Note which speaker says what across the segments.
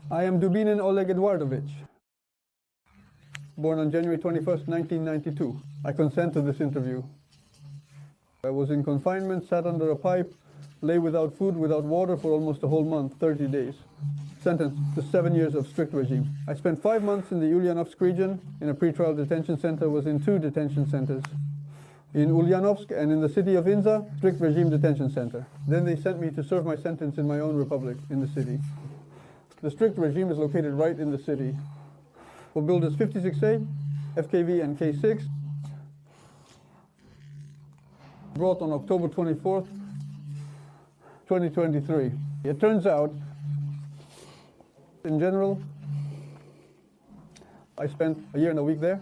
Speaker 1: I am Dubinin Oleg Eduardovich, born on January 21st, 1992. I consent to this interview. I was in confinement, sat under a pipe, lay without food, without water for almost a whole month, 30 days. Sentenced to 7 years of strict regime. I spent 5 months in the Ulyanovsk region in a pretrial detention center, was in 2 detention centers. In Ulyanovsk and in the city of Inza, strict regime detention center. Then they sent me to serve my sentence in my own republic in the city. The strict regime is located right in the city. For builders 56A, FKV and K6, brought on October 24th, 2023. It turns out, in general, I spent a year and a week there.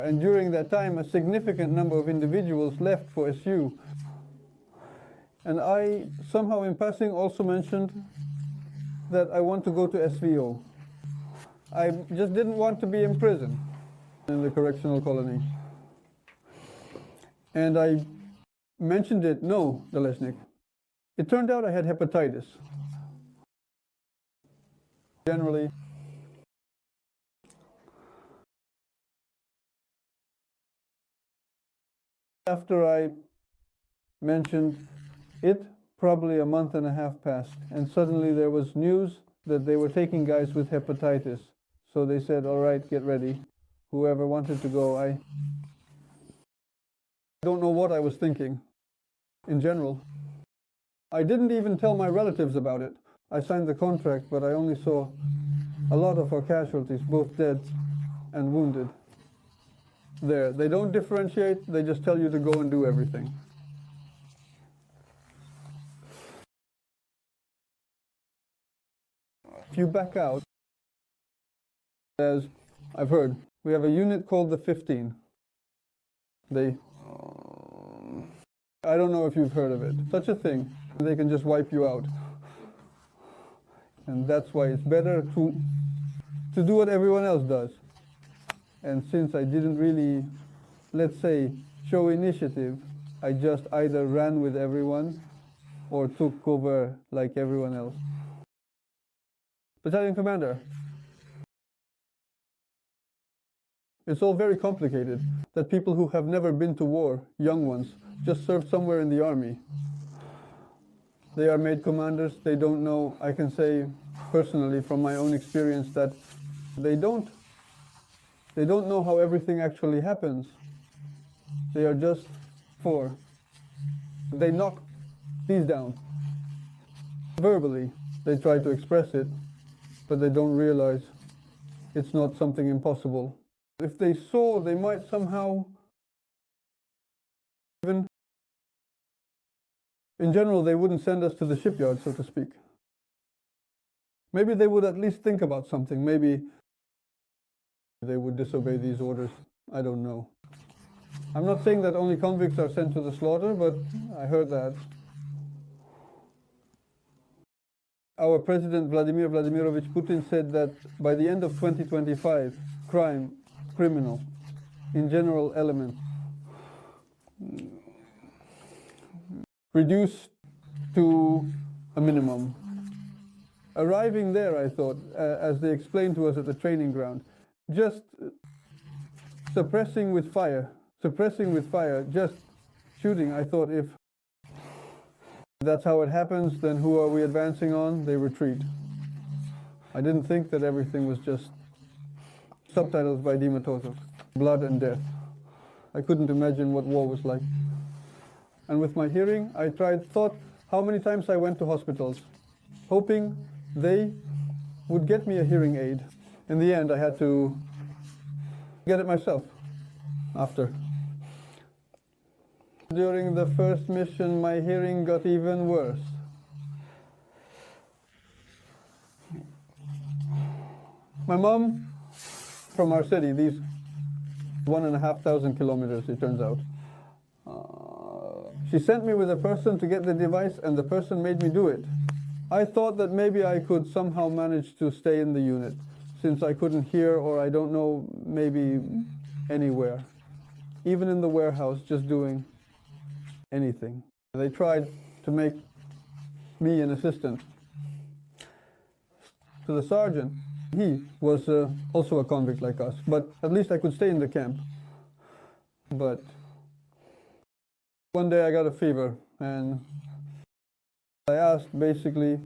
Speaker 1: And during that time, a significant number of individuals left for SU. And I somehow in passing also mentioned that I want to go to SVO. I just didn't want to be in prison in the correctional colony. And I mentioned it, no, Dalesnik. It turned out I had hepatitis. Generally, after I mentioned it, probably a month and a half passed, and suddenly there was news that they were taking guys with hepatitis. So they said, all right, get ready. Whoever wanted to go, I don't know what I was thinking in general. I didn't even tell my relatives about it. I signed the contract, but I only saw a lot of our casualties, both dead and wounded. There, they don't differentiate, they just tell you to go and do everything. If you back out, as I've heard, we have a unit called the 15. I don't know if you've heard of it. Such a thing, they can just wipe you out. And that's why it's better to do what everyone else does. And since I didn't really, let's say, show initiative, I just either ran with everyone or took cover like everyone else. Battalion Commander. It's all very complicated that people who have never been to war, young ones, just served somewhere in the army. They are made commanders, they don't know. I can say personally from my own experience that they don't know how everything actually happens. They are just for. They knock these down. Verbally, they try to express it, but they don't realize it's not something impossible. If they saw, they might somehow even, in general, they wouldn't send us to the shipyard, so to speak. Maybe they would at least think about something. Maybe they would disobey these orders. I don't know. I'm not saying that only convicts are sent to the slaughter, but I heard that. Our President Vladimir Vladimirovich Putin said that by the end of 2025, crime, criminal, in general element, reduced to a minimum. Arriving there, I thought, as they explained to us at the training ground, just suppressing with fire, just shooting. I thought if that's how it happens, then who are we advancing on? They retreat. I didn't think that everything was just subtitles by Dima Tozov, blood and death. I couldn't imagine what war was like. And with my hearing, I thought how many times I went to hospitals, hoping they would get me a hearing aid. In the end, I had to get it myself after. During the first mission, my hearing got even worse. My mom, from our city, these 1,500 kilometers, it turns out, she sent me with a person to get the device, and the person made me do it. I thought that maybe I could somehow manage to stay in the unit, since I couldn't hear, or I don't know, maybe anywhere. Even in the warehouse, just doing anything. They tried to make me an assistant. To the sergeant, he was also a convict like us, but at least I could stay in the camp. But one day I got a fever, and I asked basically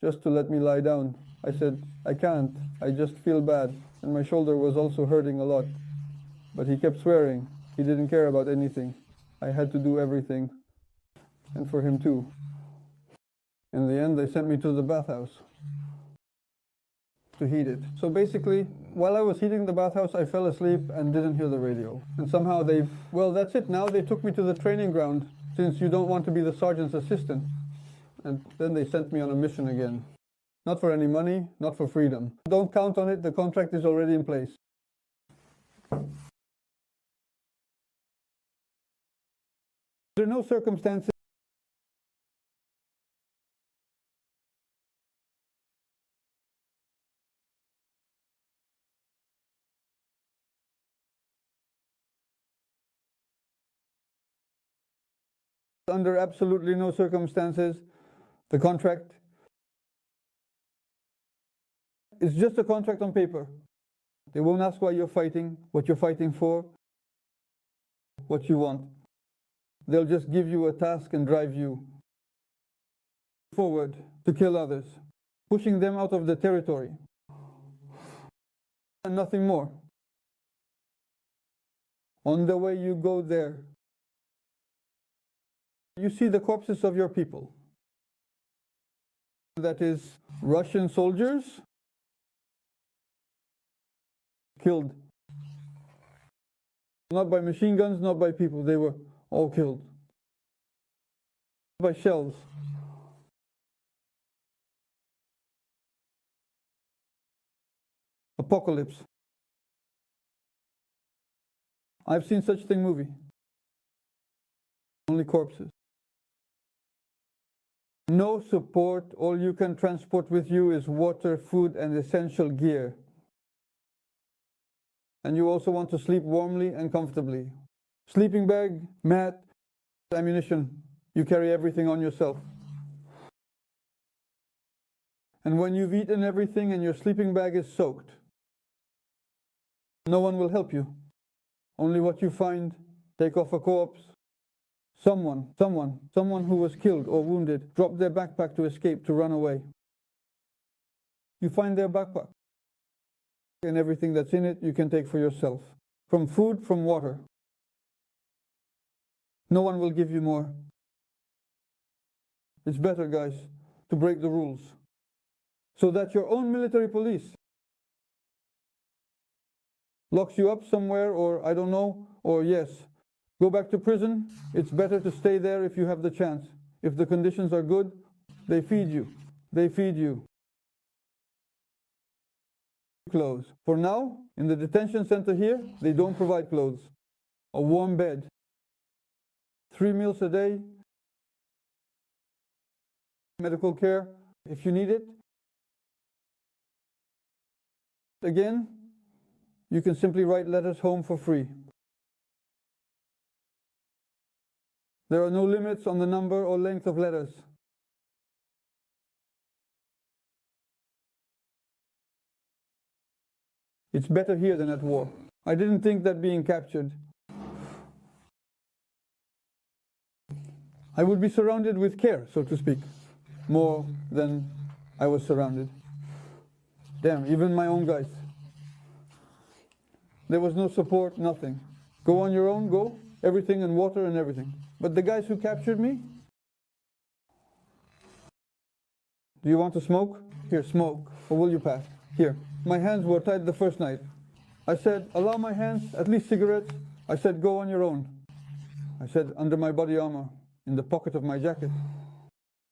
Speaker 1: just to let me lie down. I said, I can't, I just feel bad, and my shoulder was also hurting a lot. But he kept swearing, he didn't care about anything. I had to do everything, and for him too. In the end, they sent me to the bathhouse to heat it. So basically, while I was heating the bathhouse, I fell asleep and didn't hear the radio. And somehow well, that's it now, they took me to the training ground, since you don't want to be the sergeant's assistant. And then they sent me on a mission again. Not for any money, not for freedom. Don't count on it, the contract is already in place. There are no circumstances under absolutely no circumstances. The contract is just a contract on paper. They won't ask why you're fighting, what you're fighting for, what you want. They'll just give you a task and drive you forward to kill others, pushing them out of the territory. And nothing more. On the way you go there, you see the corpses of your people. That is, Russian soldiers killed. Not by machine guns, not by people, they were all killed. By shells. Apocalypse. I've seen such thing movie. Only corpses. No support, all you can transport with you is water, food, and essential gear. And you also want to sleep warmly and comfortably. Sleeping bag, mat, ammunition. You carry everything on yourself. And when you've eaten everything and your sleeping bag is soaked, no one will help you. Only what you find, take off a corpse. Someone who was killed or wounded, dropped their backpack to escape, to run away. You find their backpack. And everything that's in it, you can take for yourself. From food, from water. No one will give you more. It's better, guys, to break the rules. So that your own military police locks you up somewhere, or I don't know, or yes, go back to prison. It's better to stay there if you have the chance. If the conditions are good, they feed you. They feed you. Clothes. For now, in the detention center here, they don't provide clothes. A warm bed. 3 meals a day. Medical care, if you need it. Again, you can simply write letters home for free. There are no limits on the number or length of letters. It's better here than at war. I didn't think that being captured, I would be surrounded with care, so to speak, more than I was surrounded. Damn, even my own guys. There was no support, nothing. Go on your own, go. Everything and water and everything. But the guys who captured me, do you want to smoke? Here, smoke. Or will you pass? Here. My hands were tied the first night. I said, allow my hands, at least cigarettes. I said, go on your own. I said, under my body armor, in the pocket of my jacket.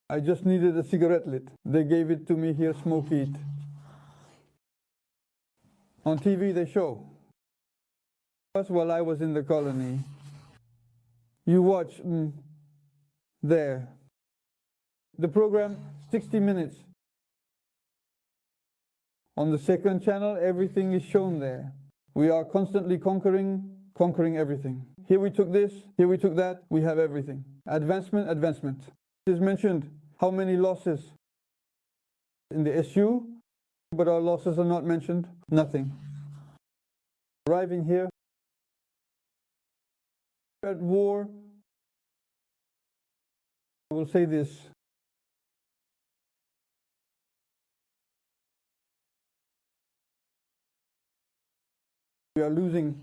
Speaker 1: I just needed a cigarette lit. They gave it to me, here, smoke, eat. On TV they show. While I was in the colony, you watch there. The program, 60 minutes. On the second channel, everything is shown there. We are constantly conquering everything. Here we took this, here we took that, we have everything. Advancement. It is mentioned How many losses in the SU, but our losses are not mentioned? Nothing. Arriving here, at war, I will say this. We are losing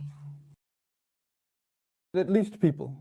Speaker 1: at least people.